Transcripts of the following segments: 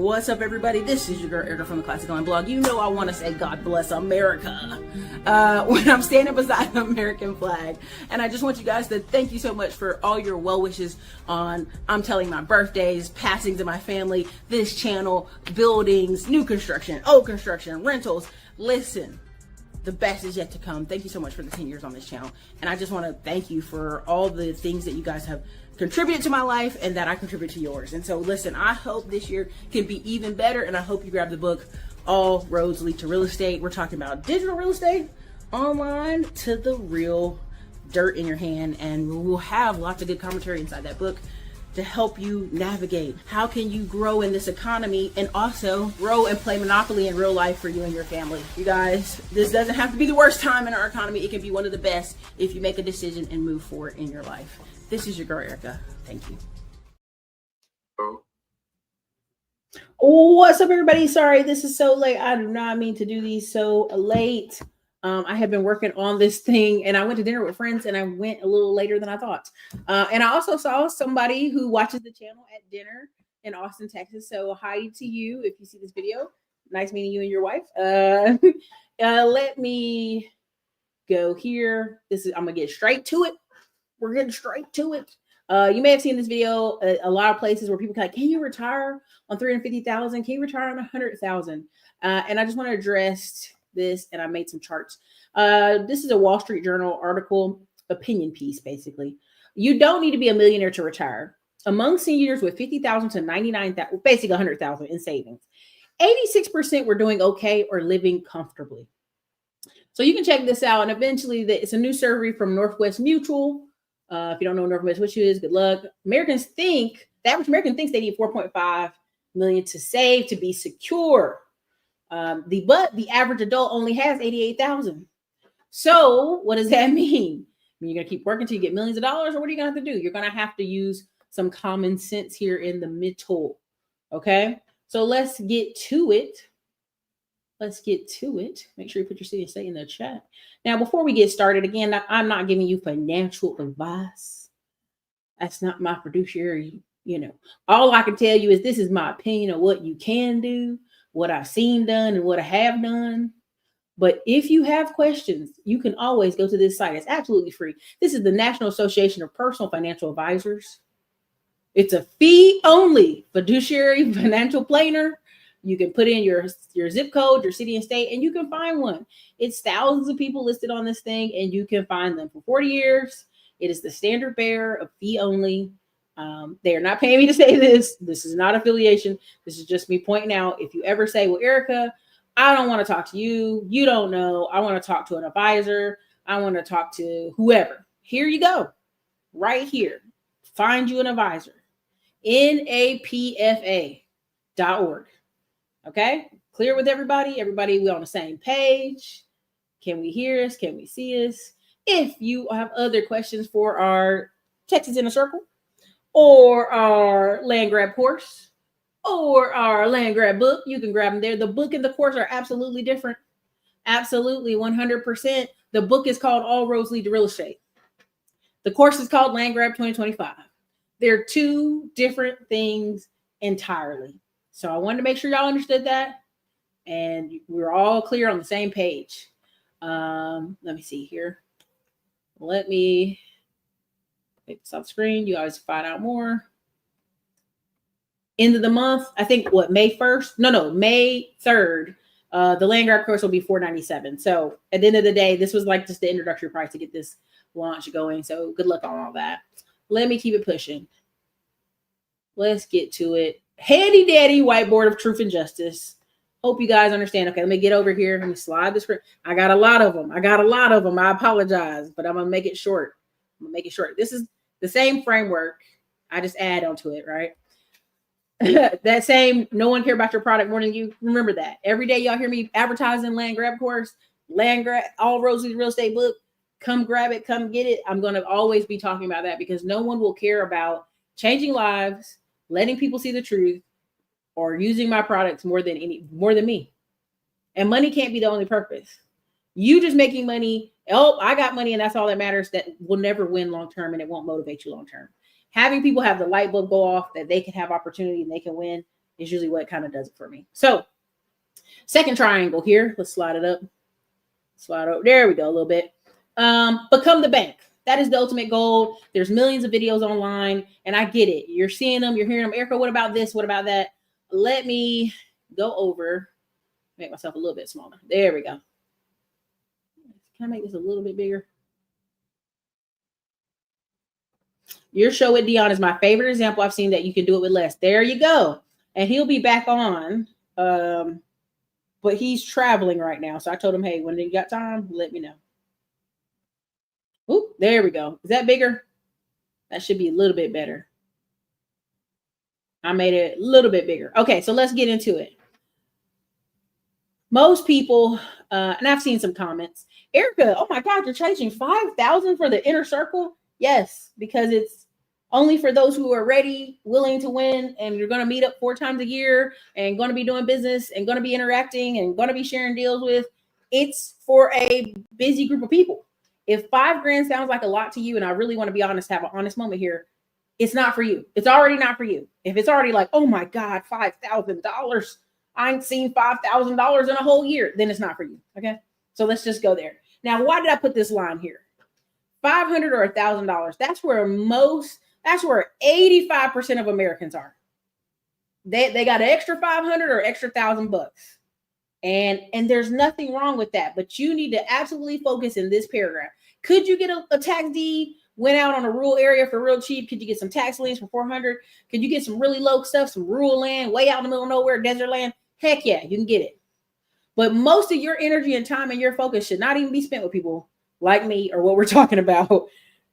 What's up, everybody? This is your girl Erica from the Classic Line Blog. You know I want to say God bless America when I'm standing beside the American flag. And I just want you guys to thank you so much for all your well wishes on, I'm telling my birthdays, passings of my family, this channel, buildings, new construction, old construction, rentals. Listen, the best is yet to come. Thank you so much for the 10 years on this channel. And I just want to thank you for all the things that you guys have contributed to my life and that I contribute to yours. And so listen, I hope this year can be even better, and I hope you grab the book, All Roads Lead to Real Estate. We're talking about digital real estate, online to the real dirt in your hand, and we'll have lots of good commentary inside that book to help you navigate. How can you grow in this economy and also grow and play Monopoly in real life for you and your family? You guys, this doesn't have to be the worst time in our economy. It can be one of the best if you make a decision and move forward in your life. This is your girl, Erica. Thank you. What's up, everybody? Sorry, this is so late. I do not mean to do these so late. I have been working on this thing, and I went to dinner with friends, and I went a little later than I thought. And I also saw somebody who watches the channel at dinner in Austin, Texas. So hi to you if you see this video. Nice meeting you and your wife. Let me go here. I'm gonna get straight to it. We're getting straight to it. You may have seen this video a lot of places where people are like, can you retire on $350,000? Can you retire on $100,000? And I just want to address this, and I made some charts. This is a Wall Street Journal article, opinion piece, basically. You don't need to be a millionaire to retire. Among seniors with $50,000 to $99,000, basically $100,000 in savings, 86% were doing okay or living comfortably. So you can check this out. And eventually, it's a new survey from Northwest Mutual. If you don't know Northwest Mutual is, good luck. The average American thinks they need 4.5 million to save to be secure. But the average adult only has 88,000. So what does that mean? You're going to keep working till you get millions of dollars, or what are you going to have to do? You're going to have to use some common sense here in the middle. Okay. So let's get to it. Make sure you put your city and state in the chat. Now, before we get started, again, I'm not giving you financial advice. That's not my fiduciary. All I can tell you is this is my opinion of what you can do, what I've seen done, and what I have done. But if you have questions, you can always go to this site. It's absolutely free. This is the National Association of Personal Financial Advisors. It's a fee-only fiduciary financial planner. You can put in your zip code, your city and state, and you can find one. It's thousands of people listed on this thing, and you can find them for 40 years. It is the standard bearer of fee only. They are not paying me to say this. This is not affiliation. This is just me pointing out. If you ever say, well, Erica, I don't want to talk to you. You don't know. I want to talk to an advisor. I want to talk to whoever. Here you go. Right here. Find you an advisor. NAPFA.org. Okay, clear with everybody. Everybody, we on the same page. Can we hear us? Can we see us? If you have other questions for our Texas in a Circle, or our land grab course, or our land grab book, you can grab them there. The book and the course are absolutely different. Absolutely, 100%. The book is called All Roads Lead to Real Estate. The course is called Land Grab 2025. They're two different things entirely. So I wanted to make sure y'all understood that, and we're all clear on the same page. Let me see here. Let me make this off screen. You guys find out more. End of the month, I think May 1st? No, May 3rd. The land grab course will be $497. So at the end of the day, this was like just the introductory price to get this launch going. So good luck on all that. Let me keep it pushing. Let's get to it. Handy dandy whiteboard of truth and justice. Hope you guys understand. Okay, let me get over here. Let me slide the script. I got a lot of them. I apologize, but I'm going to make it short. This is the same framework. I just add onto it, right? That same, no one care about your product more than you. Remember that. Every day y'all hear me advertising land grab course, land grab, All Roads Lead to Real Estate book. Come grab it, come get it. I'm going to always be talking about that because no one will care about changing lives, letting people see the truth, or using my products more than me. And money can't be the only purpose. You just making money. Oh, I got money and that's all that matters. That will never win long-term, and it won't motivate you long-term. Having people have the light bulb go off that they can have opportunity and they can win is usually what kind of does it for me. So second triangle here, let's slide it up. Slide over. There we go, a little bit. Become the bank. That is the ultimate goal. There's millions of videos online, and I get it. You're seeing them, you're hearing them. Erica, what about this? What about that? Let me go over, make myself a little bit smaller. There we go. Can I make this a little bit bigger? Your show with Dion is my favorite example I've seen that you can do it with less. There you go. And he'll be back on. But he's traveling right now. So I told him, hey, when you got time, let me know. Oop, there we go. Is that bigger? That should be a little bit better. I made it a little bit bigger. Okay, so let's get into it. Most people, and I've seen some comments, Erica, oh my God, you're charging $5,000 for the inner circle? Yes, because it's only for those who are ready, willing to win, and you're going to meet up 4 times a year and going to be doing business and going to be interacting and going to be sharing deals with. It's for a busy group of people. If $5,000 sounds like a lot to you, and I really want to be honest, have an honest moment here, it's not for you. It's already not for you. If it's already like, oh my God, $5,000, I ain't seen $5,000 in a whole year, then it's not for you. Okay. So let's just go there. Now, why did I put this line here? $500 or $1,000. That's where 85% of Americans are. They got an extra 500 or extra $1,000. And there's nothing wrong with that, but you need to absolutely focus in this paragraph. Could you get a tax deed, went out on a rural area for real cheap? Could you get some tax liens for 400? Could you get some really low stuff, some rural land, way out in the middle of nowhere, desert land? Heck yeah, you can get it. But most of your energy and time and your focus should not even be spent with people like me or what we're talking about.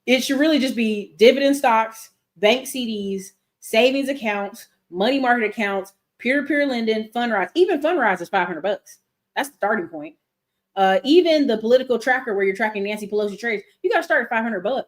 It should really just be dividend stocks, bank CDs, savings accounts, money market accounts, peer-to-peer lending, Fundrise. Even Fundrise is $500. That's the starting point. Even the political tracker where you're tracking Nancy Pelosi trades, you got to start at $500,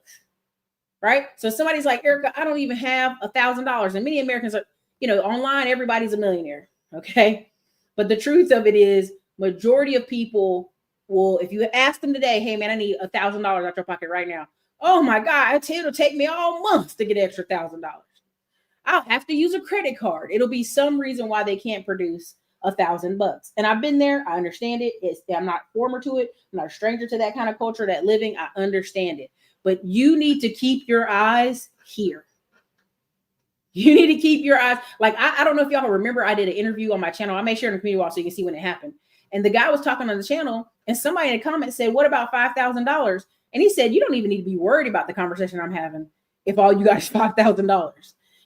right? So somebody's like, Erica, I don't even have $1,000. And many Americans are, online, everybody's a millionaire. Okay. But the truth of it is majority of people will, if you ask them today, hey man, I need $1,000 out your pocket right now. Oh my God, it'll take me all month to get an extra $1,000. I'll have to use a credit card. It'll be some reason why they can't produce $1,000. And I've been there. I understand it. I'm not former to it. I'm not a stranger to that kind of culture, that living. I understand it. But you need to keep your eyes here. You need to keep your eyes. Like, I don't know if y'all remember, I did an interview on my channel. I made sure in the community wall so you can see when it happened. And the guy was talking on the channel, and somebody in the comments said, what about $5,000? And he said, you don't even need to be worried about the conversation I'm having if all you got is $5,000.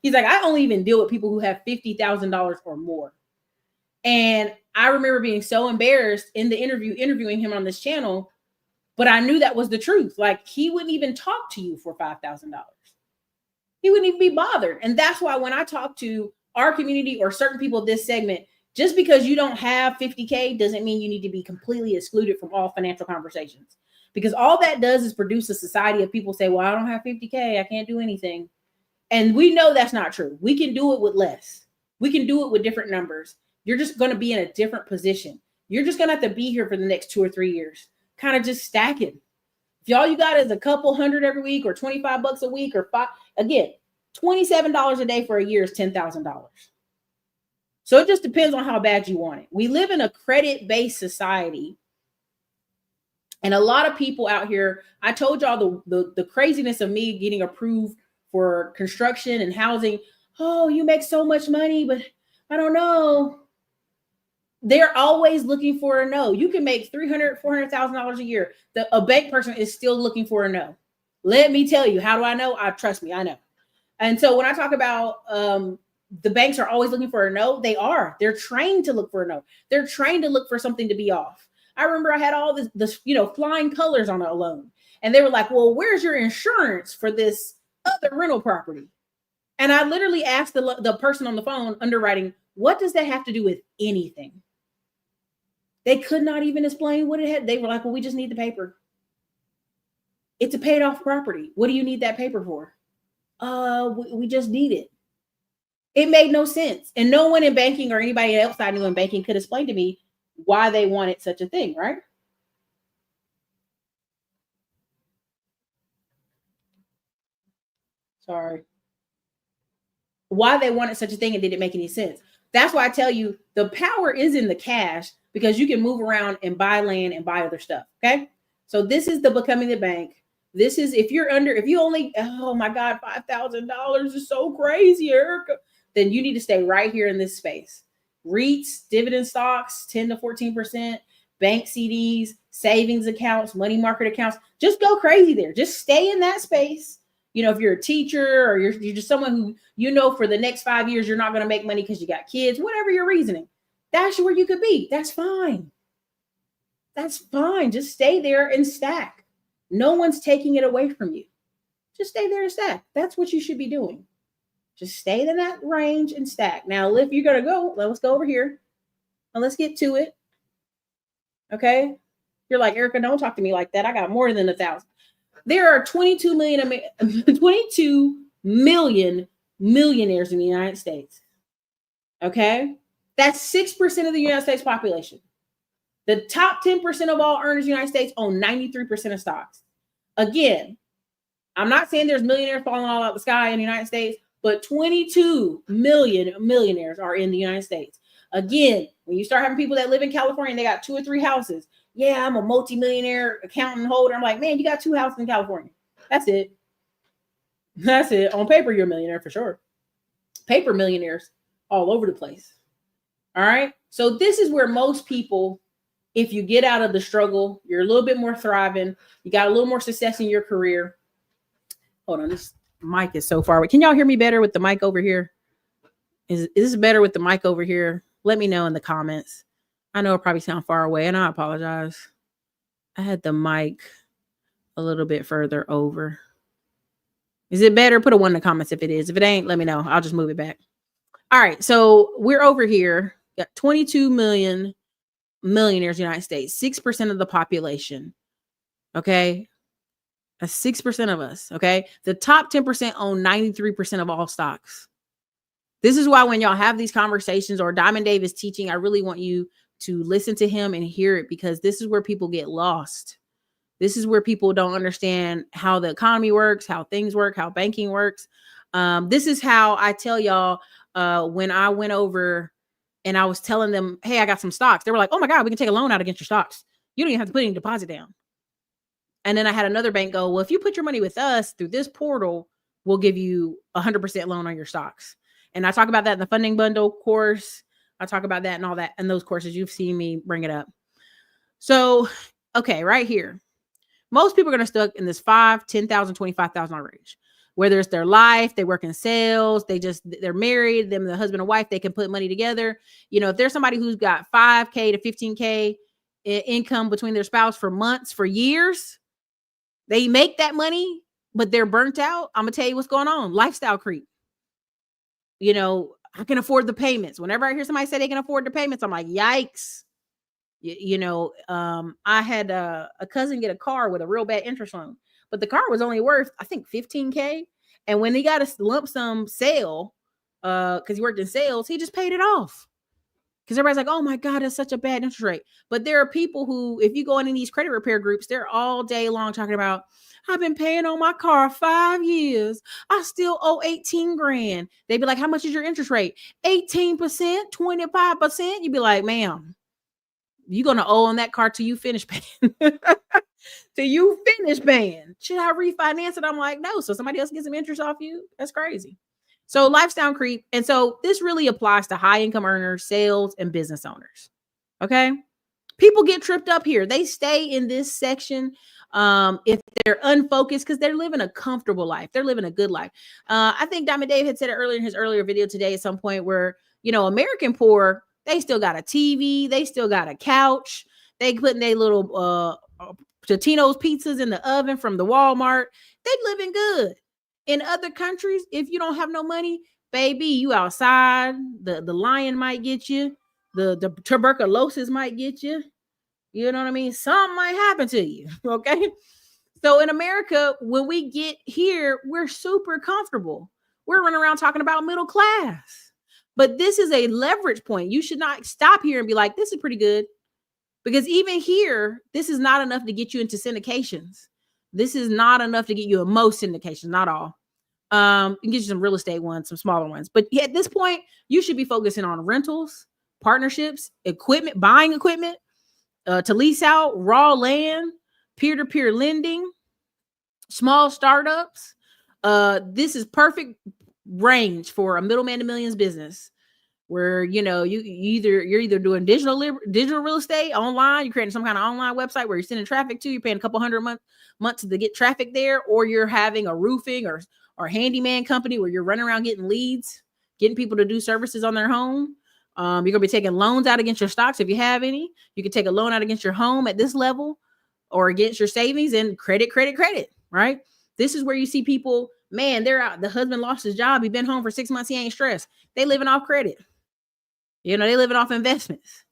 He's like, I only even deal with people who have $50,000 or more. And I remember being so embarrassed in the interviewing him on this channel, but I knew that was the truth. Like, he wouldn't even talk to you for $5,000. He wouldn't even be bothered. And that's why when I talk to our community or certain people of this segment, just because you don't have 50K doesn't mean you need to be completely excluded from all financial conversations. Because all that does is produce a society of people say, well, I don't have 50K. I can't do anything. And we know that's not true. We can do it with less. We can do it with different numbers. You're just going to be in a different position. You're just going to have to be here for the next 2 or 3 years, kind of just stacking. If all you got is a couple hundred every week or $25 a week or $27 a day for a year is $10,000. So it just depends on how bad you want it. We live in a credit-based society. And a lot of people out here, I told y'all the craziness of me getting approved for construction and housing. Oh, you make so much money, but I don't know. They're always looking for a no. You can make $300,000, $400,000 a year. A bank person is still looking for a no. Let me tell you, how do I know? Trust me, I know. And so when I talk about the banks are always looking for a no, they are. They're trained to look for a no. They're trained to look for something to be off. I remember I had all this flying colors on a loan. And they were like, well, where's your insurance for this other rental property? And I literally asked the person on the phone underwriting, what does that have to do with anything? They could not even explain what it had. They were like, well, we just need the paper. It's a paid off property. What do you need that paper for? We just need it. It made no sense. And no one in banking or anybody else I knew in banking could explain to me why they wanted such a thing, right? Sorry. Why they wanted such a thing, and did it make any sense? That's why I tell you the power is in the cash, because you can move around and buy land and buy other stuff. Okay. So this is the becoming the bank. This is if you're under, if you only, oh my God, $5,000 is so crazy, Erica. Then you need to stay right here in this space. REITs, dividend stocks, 10 to 14%, bank CDs, savings accounts, money market accounts. Just go crazy there. Just stay in that space. You know, if you're a teacher or you're just someone who, you know, for the next 5 years, you're not going to make money because you got kids, whatever your reasoning, that's where you could be. That's fine. That's fine. Just stay there and stack. No one's taking it away from you. Just stay there and stack. That's what you should be doing. Just stay in that range and stack. Now, if you're going to go, let's go over here and let's get to it. Okay. You're like, Erica, don't talk to me like that. I got more than 1,000. There are 22 million millionaires in the United States. Okay. That's 6% of the United States population. The top 10% of all earners in the United States own 93% of stocks. Again, I'm not saying there's millionaires falling all out the sky in the United States, but 22 million millionaires are in the United States. Again, when you start having people that live in California and they got 2 or 3 houses, yeah, I'm a multimillionaire accountant holder. I'm like, man, you got 2 houses in California. That's it. That's it. On paper, you're a millionaire for sure. Paper millionaires all over the place. All right. So this is where most people, if you get out of the struggle, you're a little bit more thriving. You got a little more success in your career. Hold on. This mic is so far away. Can y'all hear me better with the mic over here? Is this better with the mic over here? Let me know in the comments. I know it probably sounds far away, and I apologize. I had the mic a little bit further over. Is it better? Put a 1 in the comments if it is. If it ain't, let me know. I'll just move it back. All right. So we're over here. Got 22 million millionaires in the United States, 6% of the population. Okay. That's 6% of us. Okay. The top 10% own 93% of all stocks. This is why when y'all have these conversations or Diamond Dave is teaching, I really want you to listen to him and hear it, because this is where people get lost. This is where people don't understand how the economy works, how things work, how banking works. This is how I tell y'all when I went over and I was telling them, hey, I got some stocks. They were like, oh my God, we can take a loan out against your stocks. You don't even have to put any deposit down. And then I had another bank go, well, if you put your money with us through this portal, we'll give you 100% loan on your stocks. And I talk about that in the funding bundle course. I talk about that and all that in those courses. You've seen me bring it up. So, okay, right here. Most people are going to stuck in this 5, 10,000, 25,000 range. Whether it's their life, they work in sales, they're married, them, the husband and wife, they can put money together. You know, if there's somebody who's got 5K to 15K income between their spouse for months, for years, they make that money, but they're burnt out. I'm going to tell you what's going on. Lifestyle creep. You know, I can afford the payments. Whenever I hear somebody say they can afford the payments, I'm like, yikes. I had a cousin get a car with a real bad interest loan, but the car was only worth, I think, 15K. And when he got a lump sum sale, because he worked in sales, he just paid it off. Because everybody's like, oh my God, that's such a bad interest rate. But there are people who, if you go into these credit repair groups, they're all day long talking about, I've been paying on my car 5 years. I still owe 18 grand. They'd be like, how much is your interest rate? 18%, 25%. You'd be like, ma'am, you're going to owe on that car till you finish paying. Till you finish paying. Should I refinance it? I'm like, no. So somebody else gets some interest off you? That's crazy. So lifestyle creep. And so this really applies to high income earners, sales, and business owners. Okay. People get tripped up here. They stay in this section if they're unfocused, because they're living a comfortable life. They're living a good life. I think Diamond Dave had said it earlier in his earlier video today at some point where, you know, American poor, they still got a TV. They still got a couch. They putting their little Totino's pizzas in the oven from the Walmart. They living good. In other countries, if you don't have no money, baby, you outside. The lion might get you. The tuberculosis might get you. You know what I mean? Something might happen to you. Okay. So in America, when we get here, we're super comfortable. We're running around talking about middle class. But this is a leverage point. You should not stop here and be like, this is pretty good. Because even here, this is not enough to get you into syndications. This is not enough to get you in most syndications, not all. You can get you some real estate ones, some smaller ones. But at this point, you should be focusing on rentals, partnerships, equipment, buying equipment, to lease out, raw land, peer-to-peer lending, small startups. This is perfect range for a middleman to millions business where you're either doing digital real estate online, you're creating some kind of online website where you're sending traffic to, you're paying a couple hundred months to get traffic there, or you're having a roofing or handyman company where you're running around getting leads, getting people to do services on their home. You're gonna be taking loans out against your stocks if you have any. You can take a loan out against your home at this level, or against your savings and credit, right? This is where you see people, man, they're out. The husband lost his job. He's been home for 6 months. He ain't stressed. They living off credit. They living off investments.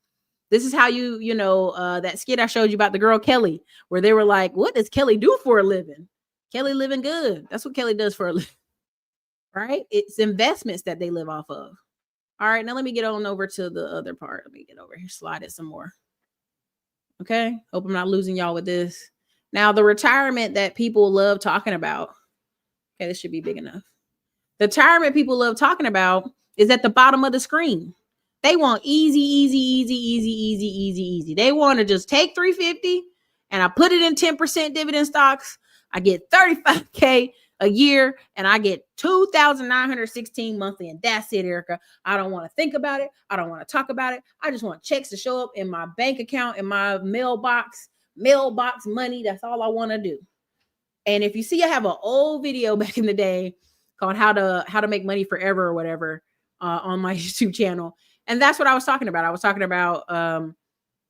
This is how that skit I showed you about the girl Kelly, where they were like, what does Kelly do for a living? Kelly living good. That's what Kelly does for a living, right? It's investments that they live off of. All right, now let me get on over to the other part. Let me get over here, slide it some more. Okay, hope I'm not losing y'all with this. Now, the retirement that people love talking about. Okay, this should be big enough. The retirement people love talking about is at the bottom of the screen. They want easy. They want to just take $350 and I put it in 10% dividend stocks. I get $35K a year and I get $2,916 monthly. And that's it, Erica. I don't want to think about it. I don't want to talk about it. I just want checks to show up in my bank account, in my mailbox money. That's all I want to do. And if you see, I have an old video back in the day called how to make money forever or whatever on my YouTube channel. And that's what I was talking about. I was talking about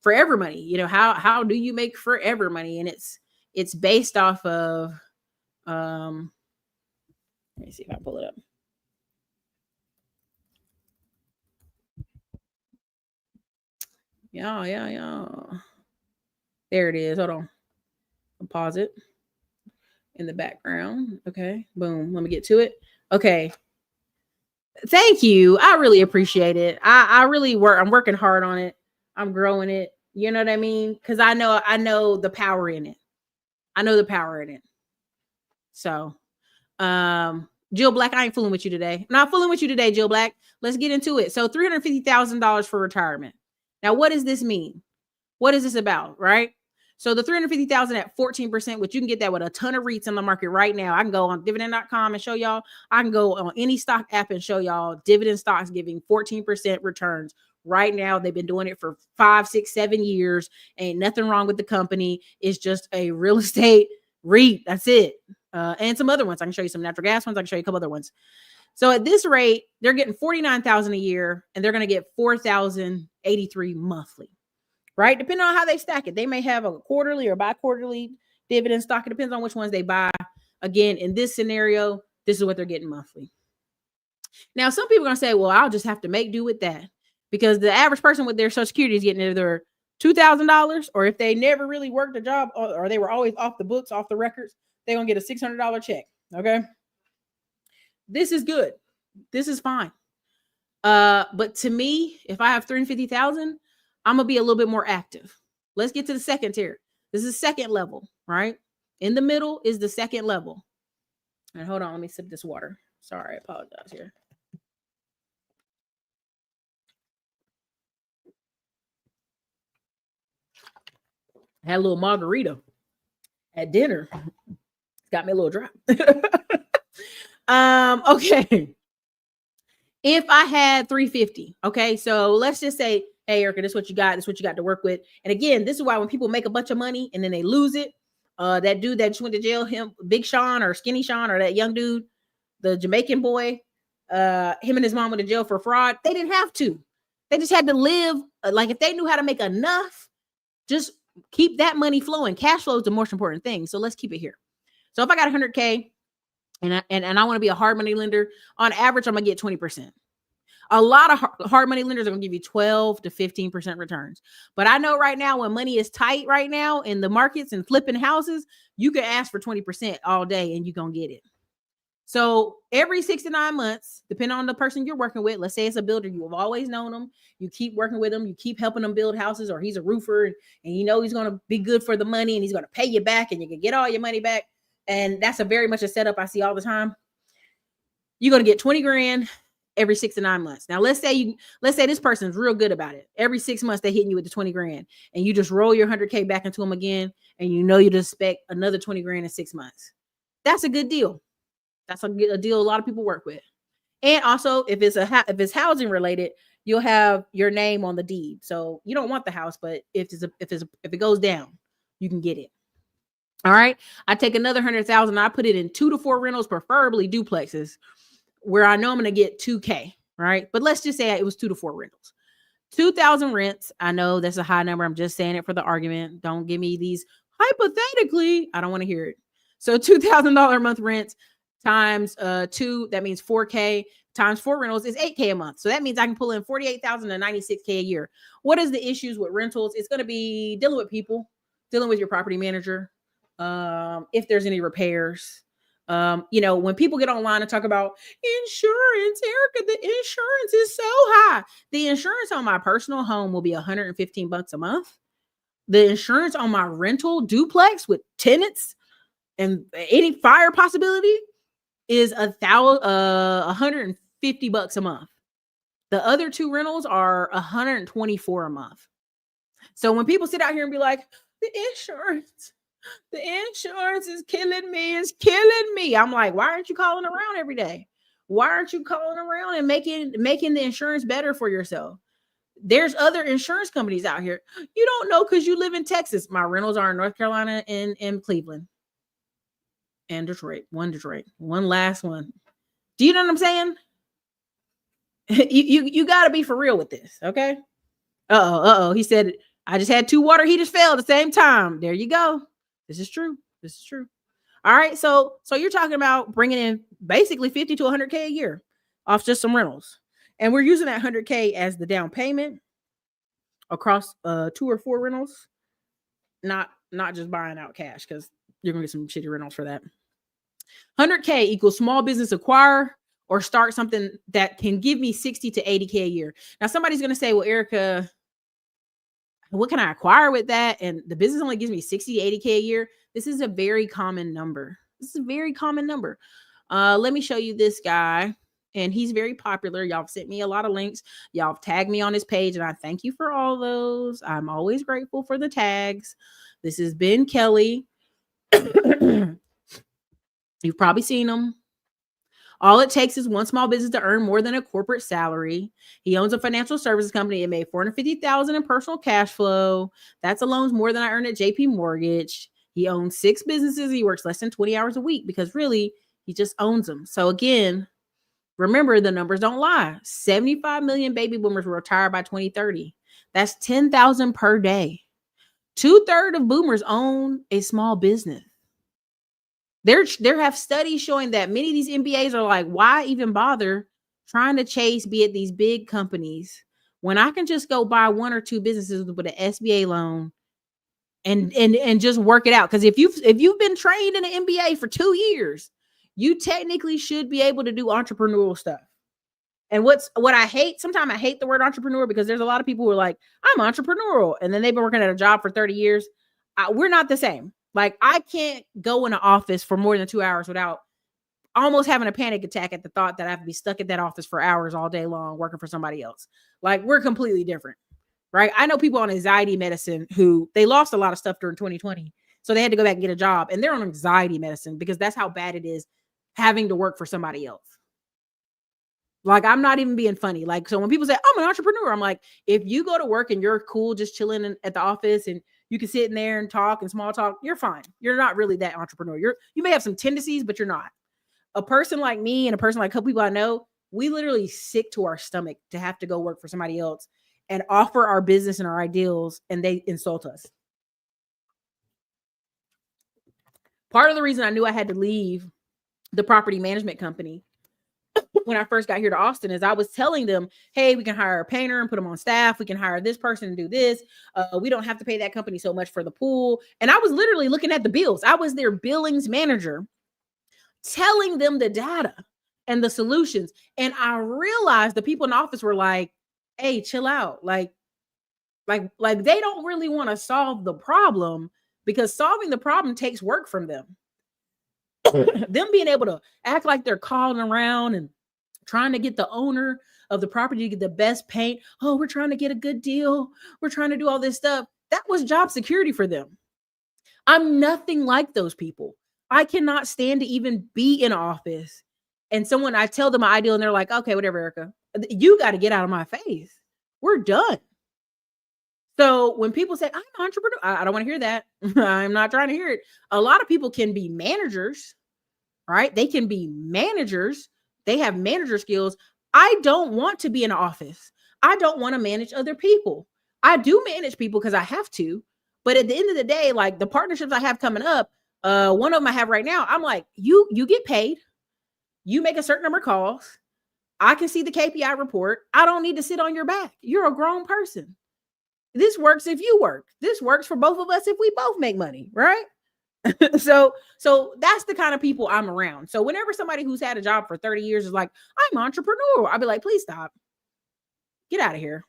forever money. How do you make forever money? And it's based off of let me see if I pull it up. Yeah. There it is. Hold on. I'll pause it in the background. Okay. Boom. Let me get to it. Okay. Thank you. I really appreciate it. I really work. I'm working hard on it. I'm growing it. You know what I mean? Because I know the power in it. So, Jill Black, I ain't fooling with you today. I'm not fooling with you today, Jill Black. Let's get into it. So $350,000 for retirement. Now, what does this mean? What is this about? Right? So the $350,000 at 14%, which you can get that with a ton of REITs on the market right now. I can go on dividend.com and show y'all. I can go on any stock app and show y'all dividend stocks giving 14% returns right now. They've been doing it for 5, 6, 7 years. Ain't nothing wrong with the company. It's just a real estate REIT. That's it. And some other ones. I can show you some natural gas ones. I can show you a couple other ones. So at this rate, they're getting $49,000 a year and they're going to get $4,083 monthly. Right? Depending on how they stack it. They may have a quarterly or bi-quarterly dividend stock. It depends on which ones they buy. Again, in this scenario, this is what they're getting monthly. Now, some people are going to say, well, I'll just have to make do with that. Because the average person with their Social Security is getting either $2,000, or if they never really worked a job or they were always off the books, off the records, they're going to get a $600 check. Okay? This is good. This is fine. But to me, if I have $350,000, I'm going to be a little bit more active. Let's get to the second tier. This is second level, right? In the middle is the second level. And hold on, let me sip this water. Sorry, I apologize here. I had a little margarita at dinner. Got me a little dry. Okay. If I had 350, okay, so let's just say, hey, Erica, this is what you got. This is what you got to work with. And again, this is why when people make a bunch of money and then they lose it, that dude that just went to jail, Big Sean or Skinny Sean, or that young dude, the Jamaican boy, him and his mom went to jail for fraud. They didn't have to. They just had to live. Like if they knew how to make enough, just keep that money flowing. Cash flow is the most important thing. So let's keep it here. So if I got 100K and I want to be a hard money lender, on average, I'm going to get 20%. A lot of hard money lenders are going to give you 12 to 15% returns. But I know right now when money is tight right now in the markets and flipping houses, you can ask for 20% all day and you're going to get it. So every 6 to 9 months, depending on the person you're working with, let's say it's a builder, you have always known them. You keep working with them. You keep helping them build houses, or he's a roofer and you know he's going to be good for the money and he's going to pay you back and you can get all your money back. And that's very much a setup I see all the time. you're going to get 20 grand every 6 to 9 months. Now, let's say this person's real good about it. Every 6 months, they're hitting you with the 20 grand and you just roll your 100K back into them again. And you just expect another 20 grand in 6 months. That's a good deal. That's a deal a lot of people work with. And also, if it's housing related, you'll have your name on the deed. So you don't want the house, but if it goes down, you can get it. All right. I take another 100,000. I put it in 2 to 4 rentals, preferably duplexes, where I know I'm going to get 2K. Right. But let's just say it was 2 to 4 rentals. 2,000 rents. I know that's a high number. I'm just saying it for the argument. Don't give me these hypothetically. I don't want to hear it. So $2,000 a month rents times 2, that means 4K times 4 rentals is 8K a month. So that means I can pull in 48,000 to 96K a year. What is the issues with rentals? It's going to be dealing with people, dealing with your property manager. If there's any repairs, when people get online and talk about insurance, Erica, the insurance is so high. The insurance on my personal home will be $115 a month. The insurance on my rental duplex with tenants and any fire possibility is $150 a month. The other 2 rentals are $124 a month. So when people sit out here and be like, the insurance is killing me. It's killing me. I'm like, why aren't you calling around every day? Why aren't you calling around and making the insurance better for yourself? There's other insurance companies out here. You don't know because you live in Texas. My rentals are in North Carolina and Cleveland and Detroit. One last one. Do you know what I'm saying? you got to be for real with this. Okay. Uh-oh. He said, I just had 2 water heaters fail at the same time. There you go. This is true. All right. So you're talking about bringing in basically 50 to 100K a year off just some rentals. And we're using that 100K as the down payment across 2 or 4 rentals. Not just buying out cash, because you're going to get some shitty rentals for that. 100K equals small business acquire or start something that can give me 60 to 80K a year. Now, somebody's going to say, well, Erica, what can I acquire with that? And the business only gives me 60 to 80K a year. This is a very common number. Let me show you this guy. And he's very popular. Y'all have sent me a lot of links. Y'all have tagged me on his page. And I thank you for all those. I'm always grateful for the tags. This is Ben Kelly. You've probably seen him. All it takes is one small business to earn more than a corporate salary. He owns a financial services company. It made $450,000 in personal cash flow. That's alone more than I earned at JP Mortgage. He owns 6 businesses. He works less than 20 hours a week because really he just owns them. So again, remember, the numbers don't lie. 75 million baby boomers will retire by 2030. That's 10,000 per day. 2/3 of boomers own a small business. There have studies showing that many of these MBAs are like, why even bother trying to be at these big companies when I can just go buy 1 or 2 businesses with an SBA loan and just work it out? Because if you've been trained in an MBA for 2 years, you technically should be able to do entrepreneurial stuff. And what I hate, sometimes I hate the word entrepreneur, because there's a lot of people who are like, I'm entrepreneurial, and then they've been working at a job for 30 years. We're not the same. Like, I can't go in an office for more than 2 hours without almost having a panic attack at the thought that I have to be stuck at that office for hours all day long working for somebody else. Like, we're completely different, right? I know people on anxiety medicine who they lost a lot of stuff during 2020. So they had to go back and get a job, and they're on anxiety medicine because that's how bad it is having to work for somebody else. Like, I'm not even being funny. Like, so when people say, I'm an entrepreneur, I'm like, if you go to work and you're cool, just chilling at the office and you can sit in there and talk and small talk, you're fine. You're not really that entrepreneur. You may have some tendencies, but you're not. A person like me and a person like a couple people I know, we literally sick to our stomach to have to go work for somebody else and offer our business and our ideals, and they insult us. Part of the reason I knew I had to leave the property management company when I first got here to Austin is I was telling them, hey, we can hire a painter and put them on staff. We can hire this person and do this. We don't have to pay that company so much for the pool. And I was literally looking at the bills. I was their billings manager, telling them the data and the solutions. And I realized the people in the office were like, hey, chill out. Like they don't really want to solve the problem, because solving the problem takes work from them. Them being able to act like they're calling around and trying to get the owner of the property to get the best paint. Oh, we're trying to get a good deal. We're trying to do all this stuff. That was job security for them. I'm nothing like those people. I cannot stand to even be in office. And someone, I tell them my ideal and they're like, okay, whatever, Erica, you got to get out of my face. We're done. So when people say, I'm an entrepreneur, I don't want to hear that. I'm not trying to hear it. A lot of people can be managers, right? They can be managers. They have manager skills. I don't want to be in an office. I don't want to manage other people. I do manage people because I have to. But at the end of the day, like the partnerships I have coming up, one of them I have right now, I'm like, you get paid. You make a certain number of calls. I can see the KPI report. I don't need to sit on your back. You're a grown person. This works if you work. This works for both of us if we both make money, right? so that's the kind of people I'm around. So whenever somebody who's had a job for 30 years is like, I'm an entrepreneur, I'll be like, please stop. Get out of here.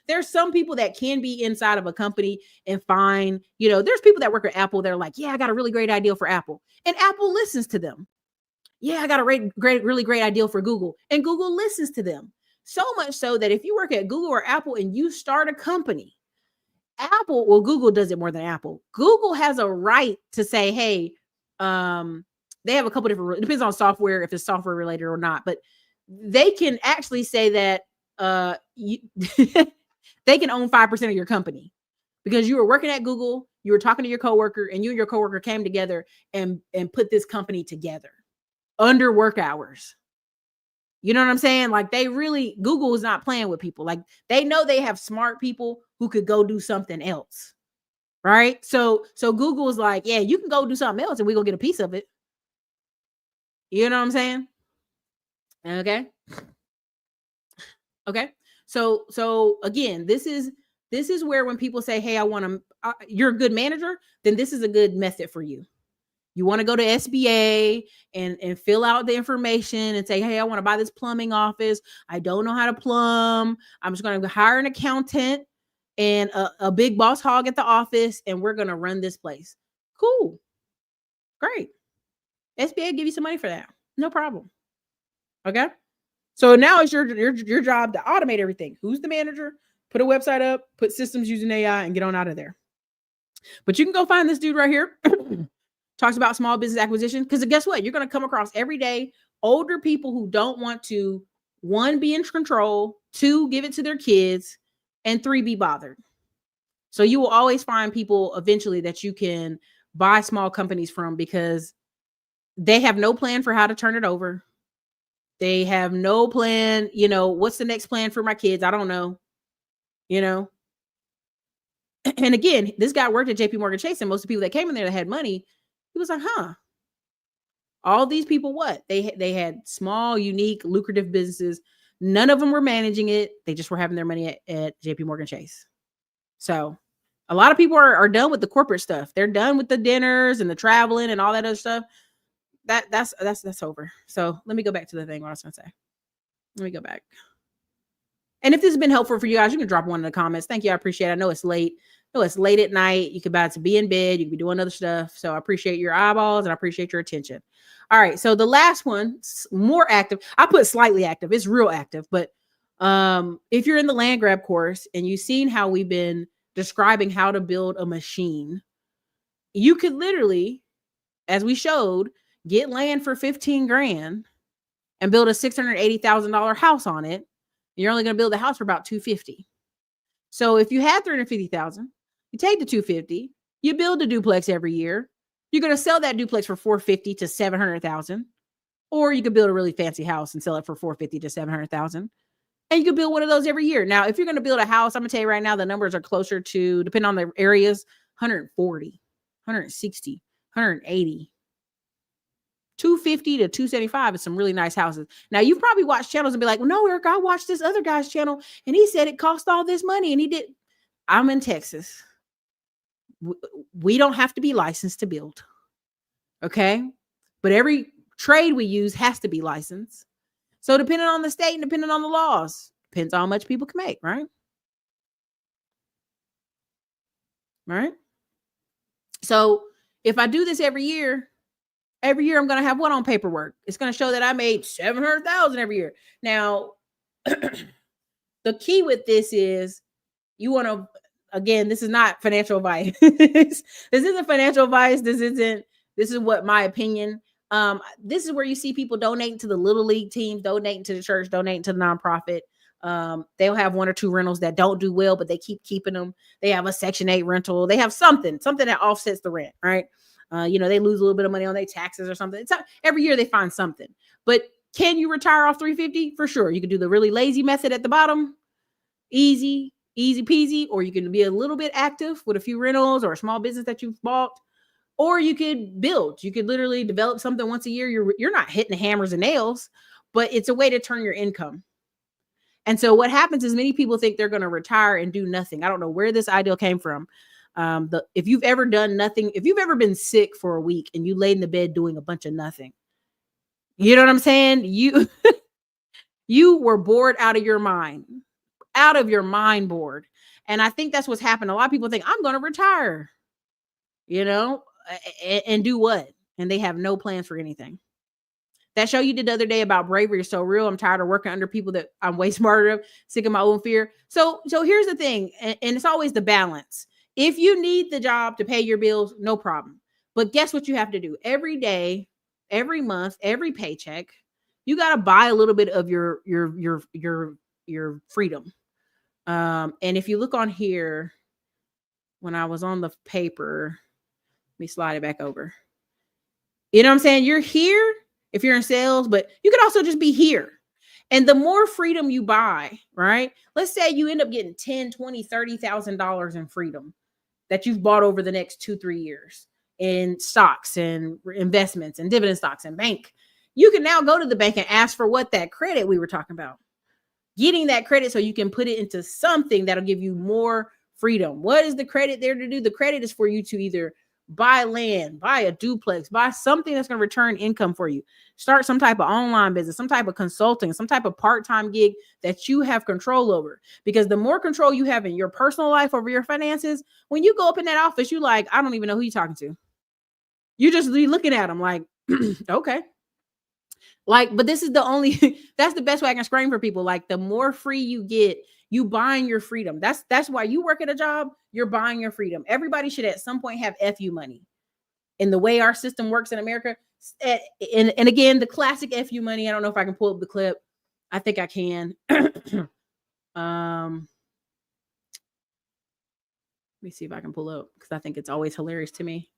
There's some people that can be inside of a company and find, there's people that work at Apple. They're like, yeah, I got a really great idea for Apple. And Apple listens to them. Yeah, I got a really great idea for Google. And Google listens to them. So much so that if you work at Google or Apple and you start a company, Google does it more than Apple. Google has a right to say, hey, they have a couple different, it depends on software, if it's software related or not, but they can actually say that they can own 5% of your company because you were working at Google, you were talking to your coworker, and you and your coworker came together and put this company together under work hours. You know what I'm saying? Like Google is not playing with people. Like they know they have smart people who could go do something else. Right. So Google is like, yeah, you can go do something else and we go get a piece of it. You know what I'm saying? Okay. Okay. So again, this is where when people say, hey, I want to, you're a good manager, then this is a good method for you. You want to go to SBA and fill out the information and say, hey, I want to buy this plumbing office. I don't know how to plumb. I'm just going to hire an accountant and a big boss hog at the office, and we're going to run this place. Cool. Great. SBA give you some money for that. No problem. Okay. So now it's your job to automate everything. Who's the manager? Put a website up, put systems using AI, and get on out of there. But you can go find this dude right here. Talks about small business acquisition. Because guess what? You're going to come across every day older people who don't want to, 1, be in control, 2, give it to their kids, and 3, be bothered. So you will always find people eventually that you can buy small companies from because they have no plan for how to turn it over. They have no plan, what's the next plan for my kids? I don't know, And again, this guy worked at JP Morgan Chase, and most of the people that came in there that had money, he was like, all these people, what? They had small, unique, lucrative businesses. None of them were managing it. They just were having their money at JP Morgan Chase. So a lot of people are done with the corporate stuff. They're done with the dinners and the traveling and all that other stuff. That's over. So let me go back to the thing what I was going to say. Let me go back. And if this has been helpful for you guys, you can drop one in the comments. Thank you. I appreciate it. I know it's late. It's late at night. You could about to be in bed. You could be doing other stuff. So I appreciate your eyeballs and I appreciate your attention. All right. So the last one, more active. I put slightly active. It's real active. But if you're in the land grab course and you've seen how we've been describing how to build a machine, you could literally, as we showed, get land for 15 grand and build a $680,000 house on it. You're only going to build the house for about $250,000. So if you had $350,000, you take the $250,000, you build a duplex every year. You're going to sell that duplex for $450,000 to $700,000, or you could build a really fancy house and sell it for $450,000 to $700,000. And you can build one of those every year. Now, if you're going to build a house, I'm going to tell you right now, the numbers are closer to, depending on the areas, 140, 160, 180. 250 to 275 is some really nice houses. Now, you've probably watched channels and be like, well, no, Eric, I watched this other guy's channel and he said it cost all this money and he did. I'm in Texas. We don't have to be licensed to build. Okay. But every trade we use has to be licensed. So depending on the state and depending on the laws, depends on how much people can make, right? Right. So if I do this every year, Every year I'm going to have what on paperwork? It's going to show that I made 700,000 every year. Now, the key with this is you want to, again, this is not financial advice. This isn't financial advice. This is what my opinion. This is where you see people donating to the little league teams, donating to the church, donating to the nonprofit. They'll have one or two rentals that don't do well, but they keep keeping them. They have a Section 8 rental. They have something that offsets the rent, right? They lose a little bit of money on their taxes or something. Every year they find something. But can you retire off 350? For sure. You can do the really lazy method at the bottom. Easy peasy. Or you can be a little bit active with a few rentals or a small business that you've bought. Or you could build. You could literally develop something once a year. You're not hitting the hammers and nails, but it's a way to turn your income. And so what happens is many people think they're going to retire and do nothing. I don't know where this ideal came from. If you've ever done nothing, if you've ever been sick for a week and you laid in the bed doing a bunch of nothing, you know what I'm saying? You were bored out of your mind bored. And I think that's what's happened. A lot of people think I'm going to retire, and do what? And they have no plans for anything. That show you did the other day about bravery is so real. I'm tired of working under people that I'm way smarter of, sick of my own fear. So here's the thing. And it's always the balance. If you need the job to pay your bills, no problem. But guess what you have to do? Every day, every month, every paycheck, you got to buy a little bit of your freedom. And if you look on here, when I was on the paper, let me slide it back over. You know what I'm saying? You're here if you're in sales, but you could also just be here. And the more freedom you buy, right? Let's say you end up getting $10, $20, $30,000 in freedom that you've bought over the next 2-3 years in stocks and investments and dividend stocks and bank. You can now go to the bank and ask for what that credit we were talking about. Getting that credit so you can put it into something that'll give you more freedom. What is the credit there to do? The credit is for you to either buy land, buy a duplex, buy something that's going to return income for you. Start some type of online business, some type of consulting, some type of part-time gig that you have control over. Because the more control you have in your personal life over your finances, when you go up in that office, you like, I don't even know who you're talking to. You just be looking at them like, okay. Like, but this is that's the best way I can explain for people. Like, the more free you get, you buying your freedom. That's why you work at a job, you're buying your freedom. Everybody should at some point have FU money. And the way our system works in America, and again, the classic FU money, I don't know if I can pull up the clip. I think I can. Let me see if I can pull up, because I think it's always hilarious to me.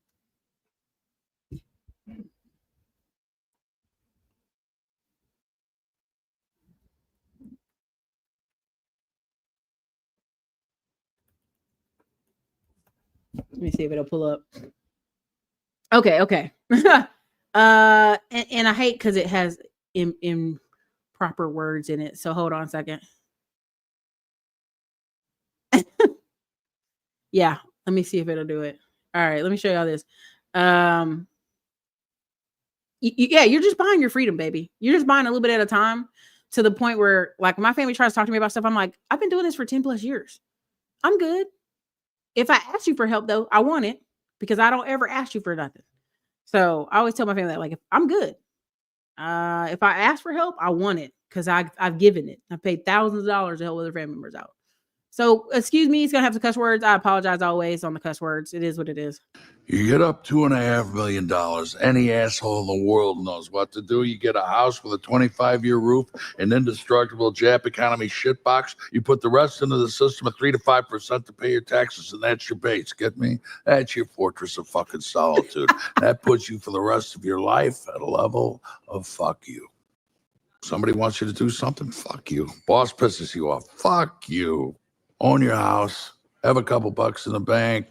Let me see if it'll pull up. Okay. And I hate because it has improper words in it. So hold on a second. Yeah, let me see if it'll do it. All right, let me show y'all this. Yeah, you're just buying your freedom, baby. You're just buying a little bit at a time, to the point where, like, my family tries to talk to me about stuff. I'm like, I've been doing this for 10 plus years. I'm good. If I ask you for help, though, I want it, because I don't ever ask you for nothing. So I always tell my family that, like, if I'm good. If I ask for help, I want it, because I've given it. I paid thousands of dollars to help other family members out. So, excuse me, it's going to have some cuss words. I apologize always on the cuss words. It is what it is. You get up $2.5 million. Any asshole in the world knows what to do. You get a house with a 25-year roof, an indestructible Jap economy shitbox. You put the rest into the system at 3 to 5% to pay your taxes, and that's your base. Get me? That's your fortress of fucking solitude. That puts you for the rest of your life at a level of fuck you. Somebody wants you to do something? Fuck you. Boss pisses you off? Fuck you. Own your house. Have a couple bucks in the bank.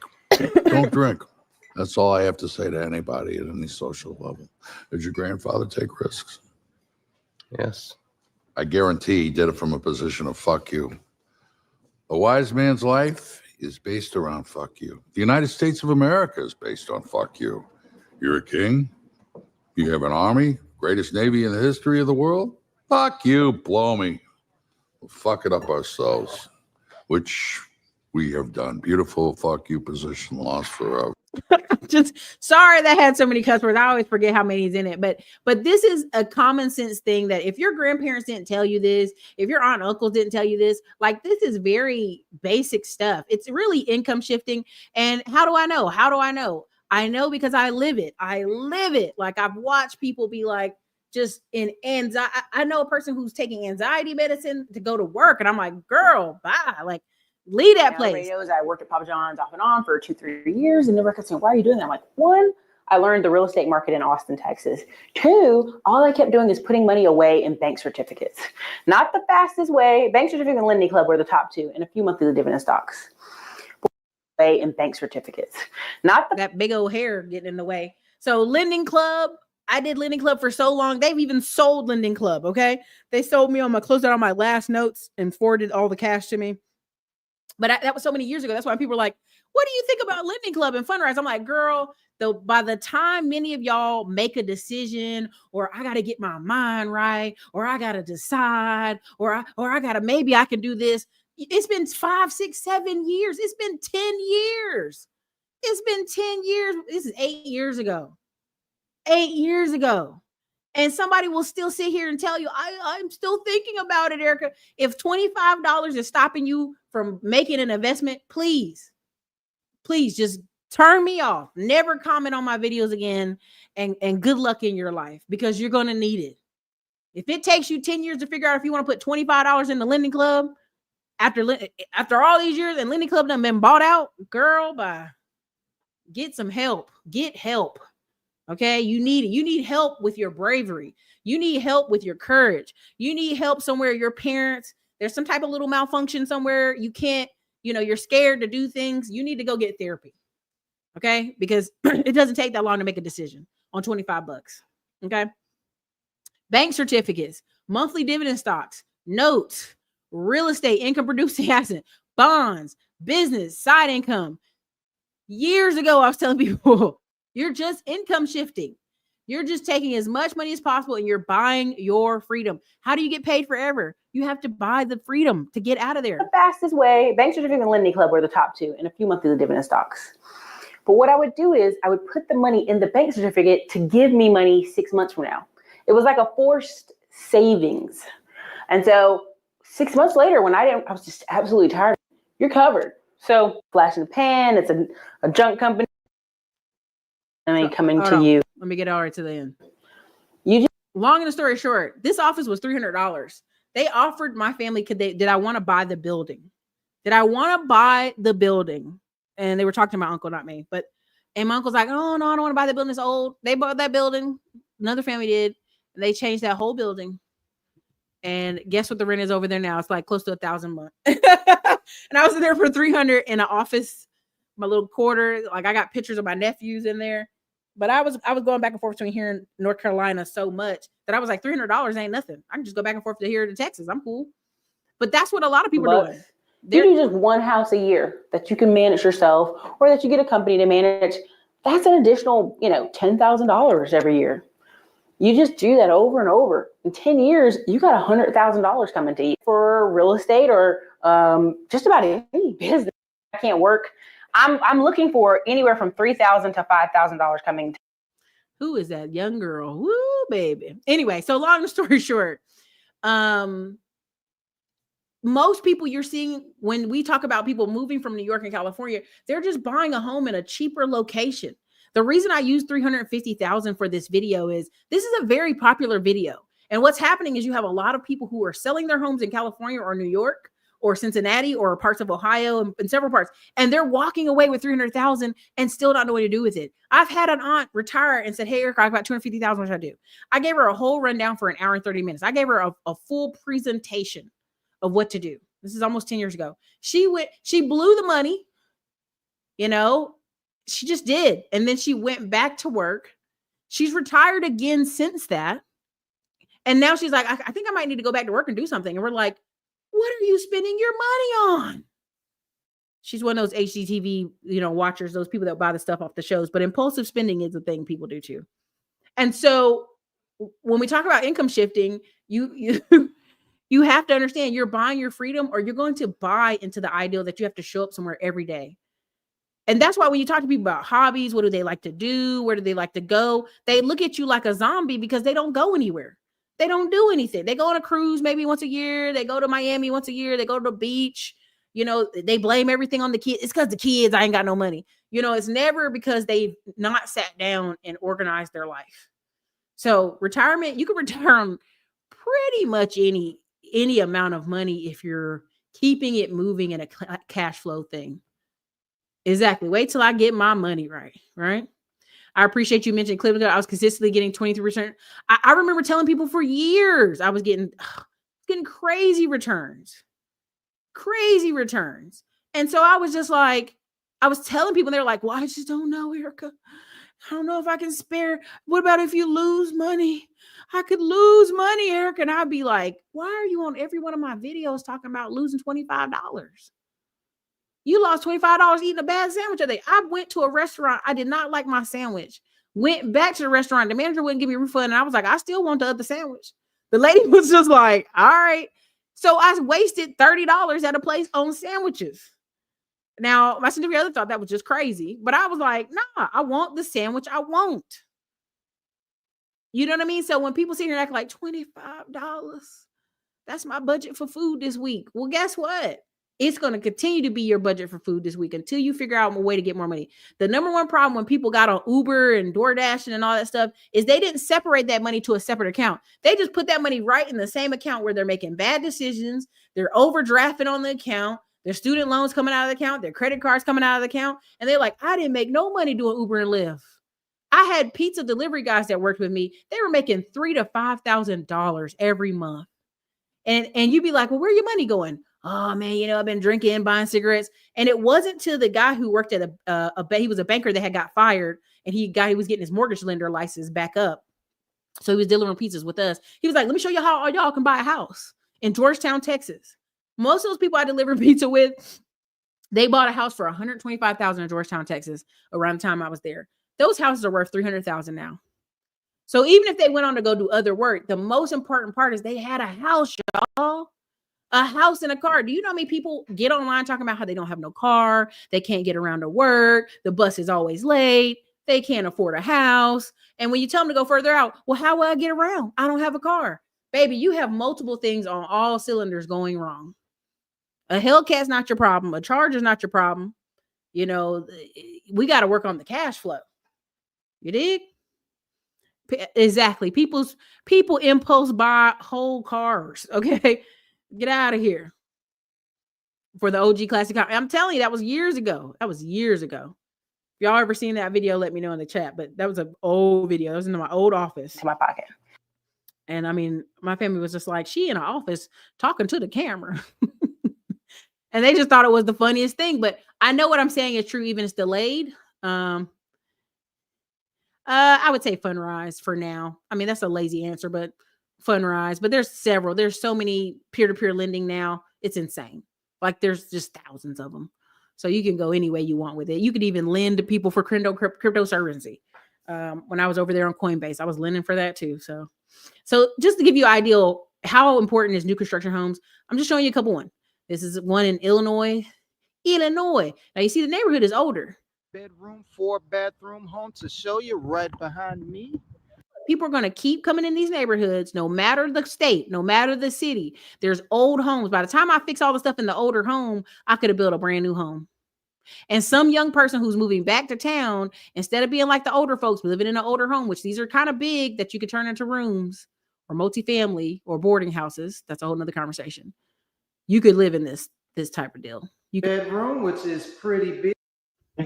Don't drink. That's all I have to say to anybody at any social level. Did your grandfather take risks? Yes. I guarantee he did it from a position of fuck you. A wise man's life is based around fuck you. The United States of America is based on fuck you. You're a king. You have an army, greatest navy in the history of the world. Fuck you, blow me. We'll fuck it up ourselves, which we have done. Beautiful fuck you position lost forever. Just sorry that had so many cuss words. I always forget how many is in it. But this is a common sense thing that if your grandparents didn't tell you this, if your aunt and uncles didn't tell you this, like this is very basic stuff. It's really income shifting. And how do I know? How do I know? I know because I live it. I live it. Like I've watched people be like just in anxiety. I know a person who's taking anxiety medicine to go to work. And I'm like, girl, bye. Like, leave that place. Radios. I worked at Papa John's off and on for 2-3 years, and never kept saying, "Why are you doing that?" I'm like, one, I learned the real estate market in Austin, Texas. Two, all I kept doing is putting money away in bank certificates. Not the fastest way. Bank certificate and lending club were the top two, and a few monthly dividend stocks. Away in bank certificates. Not that big old hair getting in the way. So lending club. I did lending club for so long. They've even sold lending club. Okay, they sold me on my closed out on my last notes and forwarded all the cash to me. But that was so many years ago. That's why people are like, what do you think about lending club and Fundrise? I'm like, girl, by the time many of y'all make a decision, or I got to get my mind right, or I got to decide, or I got to, maybe I can do this. It's been 5, 6, 7 years. It's been 10 years. It's been 10 years. This is 8 years ago. 8 years ago. And somebody will still sit here and tell you, I'm still thinking about it, Erica. If $25 is stopping you from making an investment, please just turn me off. Never comment on my videos again, and good luck in your life, because you're going to need it. If it takes you 10 years to figure out if you want to put $25 in the lending club after all these years and lending club done been bought out, girl, bye. Get some help. Get help. Okay, you need it. You need help with your bravery. You need help with your courage. You need help somewhere. Your parents, there's some type of little malfunction somewhere. You can't, you're scared to do things. You need to go get therapy. Okay, because it doesn't take that long to make a decision on $25. Okay, bank certificates, monthly dividend stocks, notes, real estate, income producing asset, bonds, business, side income. Years ago, I was telling people, you're just income shifting. You're just taking as much money as possible and you're buying your freedom. How do you get paid forever? You have to buy the freedom to get out of there. The fastest way, bank certificate and lending club were the top two, and a few monthly dividend stocks. But what I would do is I would put the money in the bank certificate to give me money 6 months from now. It was like a forced savings. And so 6 months later, when I was just absolutely tired, you're covered. So flash in the pan, it's a junk company. Coming to you. Let me get all right to the end. You just, long and the story short, this office was $300. They offered my family, did I want to buy the building? Did I want to buy the building? And they were talking to my uncle, not me. And my uncle's like, oh no, I don't want to buy the building. It's old. They bought that building. Another family did. And they changed that whole building. And guess what the rent is over there now? It's like close to $1,000 a month. And I was in there for $300 in an office, my little quarter. Like I got pictures of my nephews in there. But I was going back and forth between here and North Carolina so much that I was like, $300 ain't nothing. I can just go back and forth to here to Texas. I'm cool. But that's what a lot of people are doing. You do just one house a year that you can manage yourself, or that you get a company to manage. That's an additional, $10,000 every year. You just do that over and over. In 10 years, you got $100,000 coming to you for real estate or just about any business. I can't work. I'm looking for anywhere from $3,000 to $5,000 coming. Who is that young girl? Woo, baby. Anyway, so long story short, most people you're seeing when we talk about people moving from New York and California, they're just buying a home in a cheaper location. The reason I use 350,000 for this video is this is a very popular video. And what's happening is you have a lot of people who are selling their homes in California or New York or Cincinnati or parts of Ohio and several parts. And they're walking away with 300,000 and still not know what to do with it. I've had an aunt retire and said, hey, Erica, I've got 250,000. What should I do? I gave her a whole rundown for an hour and 30 minutes. I gave her a full presentation of what to do. This is almost 10 years ago. She blew the money, she just did. And then she went back to work. She's retired again since that. And now she's like, I think I might need to go back to work and do something. And we're like, what are you spending your money on? She's one of those HGTV, watchers, those people that buy the stuff off the shows. But impulsive spending is a thing people do too. And so when we talk about income shifting, you have to understand you're buying your freedom, or you're going to buy into the ideal that you have to show up somewhere every day. And that's why when you talk to people about hobbies, what do they like to do? Where do they like to go? They look at you like a zombie because they don't go anywhere. They don't do anything. They go on a cruise maybe once a year. They go to Miami once a year. They go to the beach. You know, they blame everything on the kids. It's because the kids, I ain't got no money. You know, it's never because they've not sat down and organized their life. So retirement, you can retire on pretty much any amount of money if you're keeping it moving in a cash flow thing. Exactly. Wait till I get my money right. Right. I appreciate you mentioning Clifton. I was consistently getting 23%. I remember telling people for years I was getting crazy returns. And so I was just like, I was telling people, they're like, well, I just don't know, Erica. I don't know if I can spare. What about if you lose money? I could lose money, Erica. And I'd be like, why are you on every one of my videos talking about losing $25? You lost $25 eating a bad sandwich today. I went to a restaurant. I did not like my sandwich. Went back to the restaurant. The manager wouldn't give me a refund. And I was like, I still want the other sandwich. The lady was just like, all right. So I wasted $30 at a place on sandwiches. Now, my significant other thought that was just crazy. But I was like, nah, I want the sandwich I want. You know what I mean? So when people sit here and act like $25, that's my budget for food this week. Well, guess what? It's going to continue to be your budget for food this week until you figure out a way to get more money. The number one problem when people got on Uber and DoorDash and all that stuff is they didn't separate that money to a separate account. They just put that money right in the same account where they're making bad decisions. They're overdrafting on the account. Their student loans coming out of the account. Their credit cards coming out of the account. And they're like, I didn't make no money doing Uber and Lyft. I had pizza delivery guys that worked with me. They were making $3,000 to $5,000 every month. And you'd be like, well, where your money going? Oh man, you know, I've been drinking, buying cigarettes. And it wasn't till the guy who worked at he was a banker that had got fired, and he was getting his mortgage lender license back up. So he was delivering pizzas with us. He was like, let me show you how y'all can buy a house in Georgetown, Texas. Most of those people I delivered pizza with, they bought a house for $125,000 in Georgetown, Texas around the time I was there. Those houses are worth $300,000 now. So even if they went on to go do other work, the most important part is they had a house, y'all. A house and a car. Do you know how many people get online talking about how they don't have no car? They can't get around to work. The bus is always late. They can't afford a house. And when you tell them to go further out, well, how will I get around? I don't have a car. Baby, you have multiple things on all cylinders going wrong. A Hellcat's not your problem. A Charger's not your problem. You know, we got to work on the cash flow. You dig? Exactly. People impulse buy whole cars. Okay. Get out of here. For the OG classic car. I'm telling you, that was years ago. If y'all ever seen that video, let me know in the chat. But that was an old video. That was in my old office. To my pocket. And I mean, my family was just like, she in her office talking to the camera. And they just thought it was the funniest thing. But I know what I'm saying is true, even if it's delayed. I would say Fundrise for now. I mean, that's a lazy answer, but Fundrise. But there's several. There's so many peer-to-peer lending now. It's insane. Like there's just thousands of them. So you can go any way you want with it. You could even lend to people for cryptocurrency. When I was over there on Coinbase, I was lending for that too. So just to give you an idea how important is new construction homes, I'm just showing you a couple one. This is one in Illinois. Now you see the neighborhood is older. Bedroom, 4-bathroom home to show you right behind me. People are going to keep coming in these neighborhoods, no matter the state, no matter the city. There's old homes. By the time I fix all the stuff in the older home, I could have built a brand new home. And some young person who's moving back to town, instead of being like the older folks living in an older home, which these are kind of big that you could turn into rooms or multifamily or boarding houses. That's a whole nother conversation. You could live in this type of deal. You could. Bedroom, which is pretty big.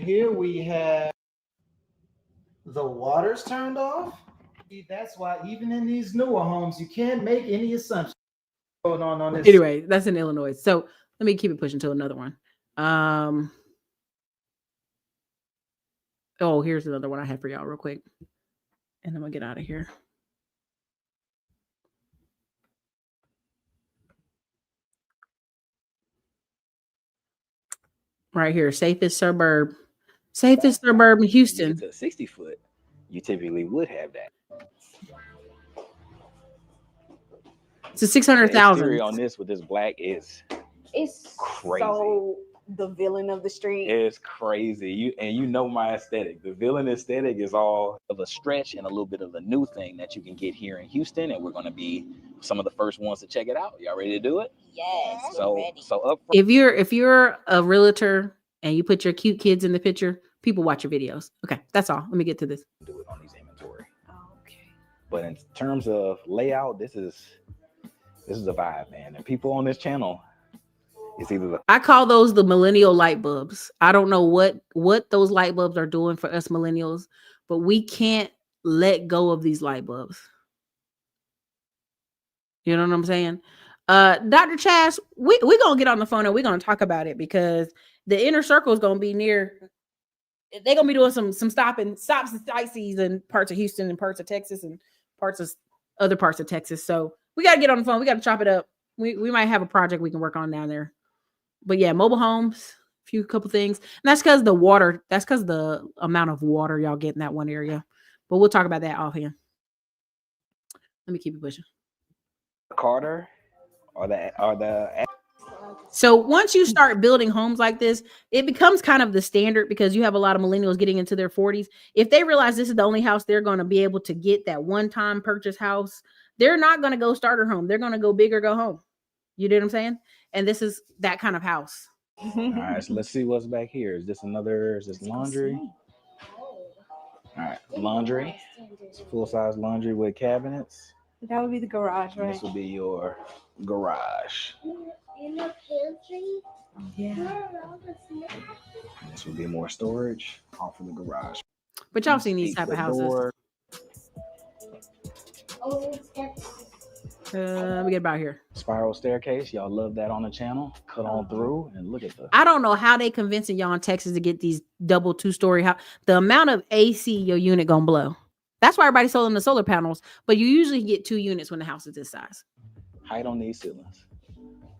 Here we have the water's turned off. That's why even in these newer homes, you can't make any assumptions going on this. Anyway, that's in Illinois. So let me keep it pushing to another one. Oh, here's another one I have for y'all real quick. And I'm gonna get out of here. Right here, safest suburb in Houston. It's a 60-foot. You typically would have that. It's a 600,000 on this with this black is It's crazy. So the villain of the street. It's crazy. You know my aesthetic. The villain aesthetic is all of a stretch and a little bit of a new thing that you can get here in Houston, and we're gonna be some of the first ones to check it out. Y'all ready to do it? Yes, we're So ready. so up front, If you're a realtor and you put your cute kids in the picture, people watch your videos. Okay, that's all. Let me get to this. do it on these inventory. Okay. But in terms of layout, this is a vibe, man. And people on this channel, it's either the I call those the millennial light bulbs. I don't know what those light bulbs are doing for us millennials, but we can't let go of these light bulbs. You know what I'm saying? Dr. Chaz, we're gonna get on the phone and we're gonna talk about it because the inner circle is gonna be near. They're gonna be doing some stops and sightsees in parts of Houston and parts of Texas and parts of other parts of Texas. So we gotta get on the phone. We gotta chop it up. We might have a project we can work on down there. But yeah, mobile homes, couple things. And that's because the water, that's because the amount of water y'all get in that one area. But we'll talk about that offhand. Let me keep it pushing. Carter or the So once you start building homes like this, it becomes kind of the standard because you have a lot of millennials getting into their 40s. If they realize this is the only house they're going to be able to get, that one-time purchase house, they're not going to go starter home. They're going to go big or go home. You know what I'm saying? And this is that kind of house. All right, so let's see what's back here. Is this laundry? All right, laundry. It's full-size laundry with cabinets. That would be the garage, right? This will be your garage. In the pantry? Yeah. This will be more storage off of the garage. But y'all seen these type of houses. Oh, steps. Let me get about here. Spiral staircase. Y'all love that on the channel. Cut on through and look at the. I don't know how they convincing y'all in Texas to get these double 2-story house. The amount of AC your unit gonna blow. That's why everybody's selling the solar panels. But you usually get 2 units when the house is this size. Height on these ceilings.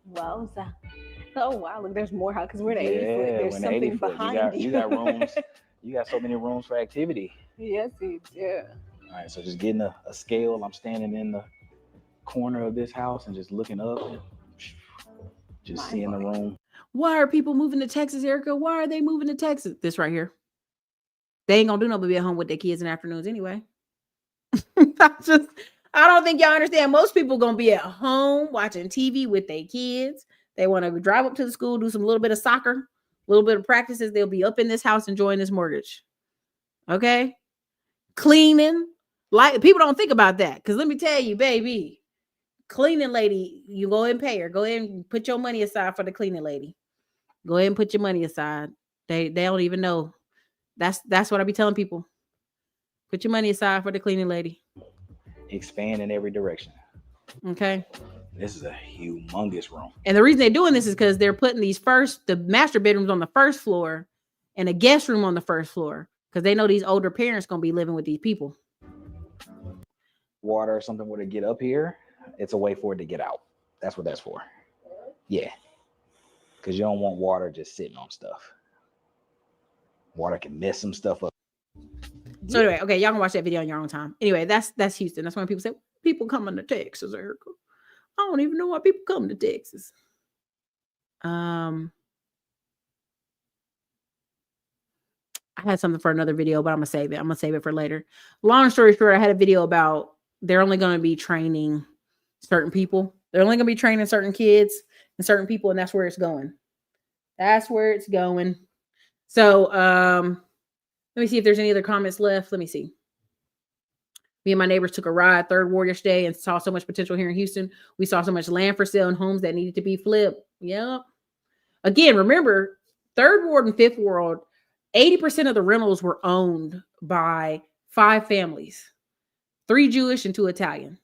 Well, oh wow, look, there's more house because we're in the 80 foot. Yeah, There's when the 80 something foot, behind you got rooms. You got so many rooms for activity. Yes, you do. All right, so just getting a scale. I'm standing in the corner of this house and just looking up and just seeing the room. Why are people moving to Texas, Erica? Why are they moving to Texas? This right here. They ain't gonna do nothing but be at home with their kids in the afternoons anyway. I don't think y'all understand. Most people gonna be at home watching TV with their kids. They want to drive up to the school, do some little bit of soccer, a little bit of practices. They'll be up in this house enjoying this mortgage. Okay, cleaning. Like people don't think about that because let me tell you, baby, cleaning lady, you go ahead and pay her. Go ahead and put your money aside for the cleaning lady. Go ahead and put your money aside. They don't even know. That's what I be telling people. Put your money aside for the cleaning lady. Expand in every direction. Okay. This is a humongous room. And the reason they're doing this is because they're putting the master bedrooms on the first floor and a guest room on the first floor because they know these older parents gonna be living with these people. Water or something were to get up here, it's a way for it to get out. That's what that's for. Yeah. Because you don't want water just sitting on stuff. Water can mess some stuff up. So anyway, okay, y'all can watch that video on your own time. Anyway, that's Houston. That's when people say people coming to Texas, Erica. I don't even know why people come to Texas. I had something for another video, but I'm gonna save it. I'm gonna save it for later. Long story short, I had a video about they're only gonna be training certain people. They're only gonna be training certain kids and certain people, and that's where it's going. That's where it's going. So let me see if there's any other comments left. Let me see. Me and my neighbors took a ride third ward yesterday and saw so much potential here in Houston. We saw so much land for sale and homes that needed to be flipped. Yep. Again, remember, third ward and fifth ward, 80% of the rentals were owned by 5 families, 3 Jewish and 2 Italian.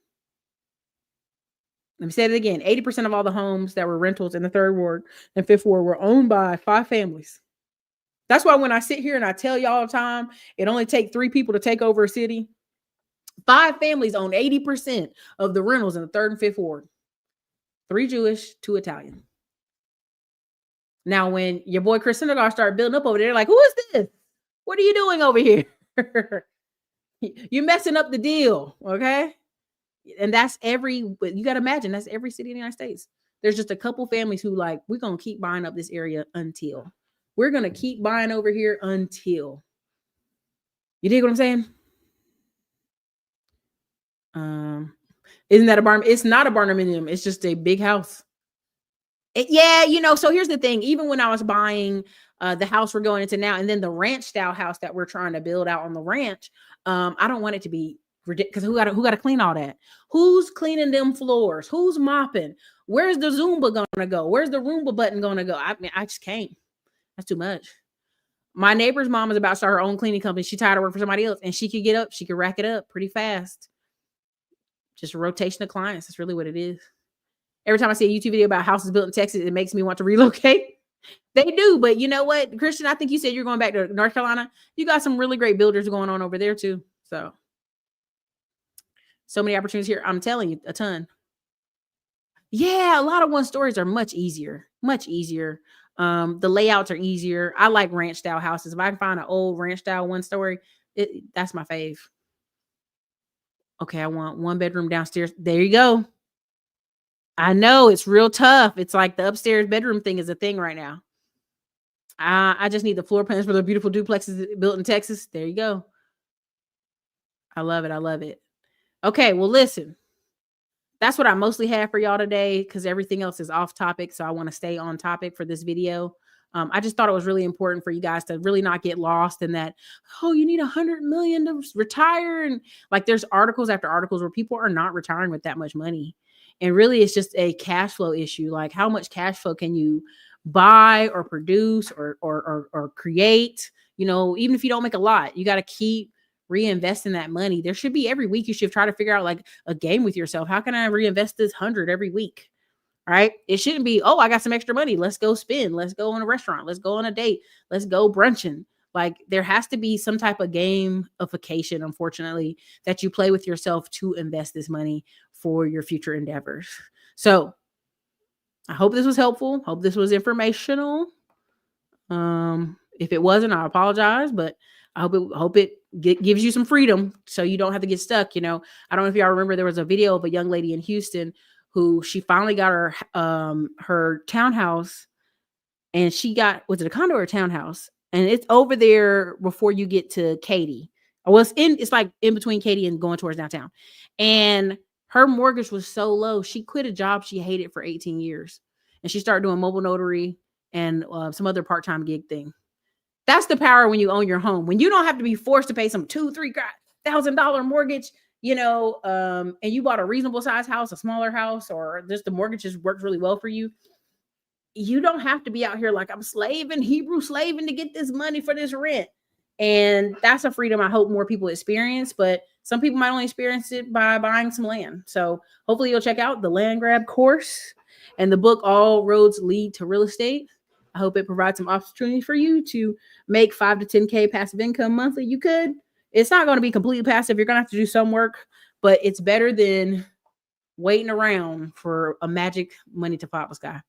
Let me say it again. 80% of all the homes that were rentals in the third ward and fifth ward were owned by 5 families. That's why when I sit here and I tell y'all all the time, it only takes 3 people to take over a city. 5 families own 80% of the rentals in the third and fifth ward. 3 Jewish, 2 Italian. Now, when your boy Chris Syndergaard started building up over there, like, who is this? What are you doing over here? You're messing up the deal, okay? And that's you got to imagine, that's every city in the United States. There's just a couple families who like, we're going to keep buying up this area until. We're going to keep buying over here until. You dig what I'm saying? Isn't that a barn? It's not a barnuminium. It's just a big house. Yeah, you know, so here's the thing. Even when I was buying the house we're going into now, and then the ranch style house that we're trying to build out on the ranch, I don't want it to be ridiculous. Because who got to clean all that? Who's cleaning them floors? Who's mopping? Where's the Zumba gonna go? Where's the Roomba button gonna go? I mean, I just can't. That's too much. My neighbor's mom is about to start her own cleaning company. She tired of working for somebody else, and she could get up, she could rack it up pretty fast. Just a rotation of clients. That's really what it is. Every time I see a YouTube video about houses built in Texas, it makes me want to relocate. They do, but you know what, Christian? I think you said you're going back to North Carolina. You got some really great builders going on over there too. So many opportunities here. I'm telling you, a ton. Yeah, a lot of one stories are much easier. Much easier. The layouts are easier. I like ranch style houses. If I can find an old ranch style one story, that's my fave. Okay, I want 1 bedroom downstairs. There you go. I know it's real tough. It's like the upstairs bedroom thing is a thing right now. I just need the floor plans for the beautiful duplexes built in Texas. There you go. I love it. I love it. Okay, well, listen. That's what I mostly have for y'all today because everything else is off topic. So I want to stay on topic for this video. I just thought it was really important for you guys to really not get lost in that, oh, you need 100 million to retire. And like there's articles after articles where people are not retiring with that much money. And really, it's just a cash flow issue. Like how much cash flow can you buy or produce or create? You know, even if you don't make a lot, you got to keep reinvesting that money. There should be every week you should try to figure out like a game with yourself. How can I reinvest this 100 every week? Right? It shouldn't be, oh, I got some extra money. Let's go spend. Let's go on a restaurant. Let's go on a date. Let's go brunching. Like there has to be some type of gamification, unfortunately, that you play with yourself to invest this money for your future endeavors. So I hope this was helpful. Hope this was informational. If it wasn't, I apologize, but I hope it gives you some freedom so you don't have to get stuck. You know, I don't know if y'all remember there was a video of a young lady in Houston who she finally got her townhouse, and she got, was it a condo or a townhouse? And it's over there before you get to Katy. Well, it's like in between Katy and going towards downtown. And her mortgage was so low, she quit a job she hated for 18 years. And she started doing mobile notary and some other part-time gig thing. That's the power when you own your home. When you don't have to be forced to pay some $2,000-$3,000 mortgage, you know, and you bought a reasonable size house, a smaller house, or just the mortgage just worked really well for you. You don't have to be out here like I'm Hebrew slaving to get this money for this rent. And that's a freedom I hope more people experience, but some people might only experience it by buying some land. So hopefully you'll check out the land grab course and the book, All Roads Lead to Real Estate. I hope it provides some opportunity for you to make 5 to 10K passive income monthly. You could. It's not going to be completely passive. You're going to have to do some work, but it's better than waiting around for a magic money to fall out of the sky.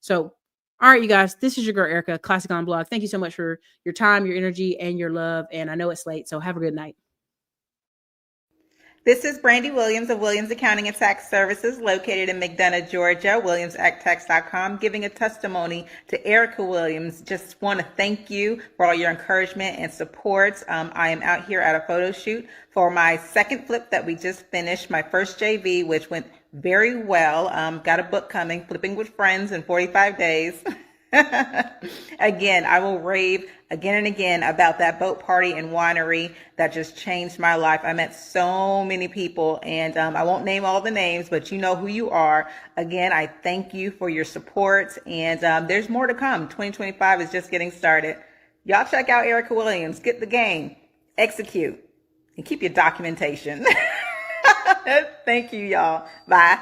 So, all right, you guys, this is your girl, Erica, Classic on Blog. Thank you so much for your time, your energy, and your love. And I know it's late, so have a good night. This is Brandy Williams of Williams Accounting and Tax Services, located in McDonough, Georgia, WilliamsActTax.com, giving a testimony to Erica Williams. Just want to thank you for all your encouragement and support. I am out here at a photo shoot for my second flip that we just finished, my first JV, which went very well. Got a book coming, Flipping with Friends, in 45 days. Again, I will rave again and again about that boat party and winery that just changed my life. I met so many people, and I won't name all the names, but you know who you are. Again, I thank you for your support, and there's more to come. 2025 is just getting started. Y'all check out Erica Williams. Get the game, execute, and keep your documentation. Thank you, y'all. Bye.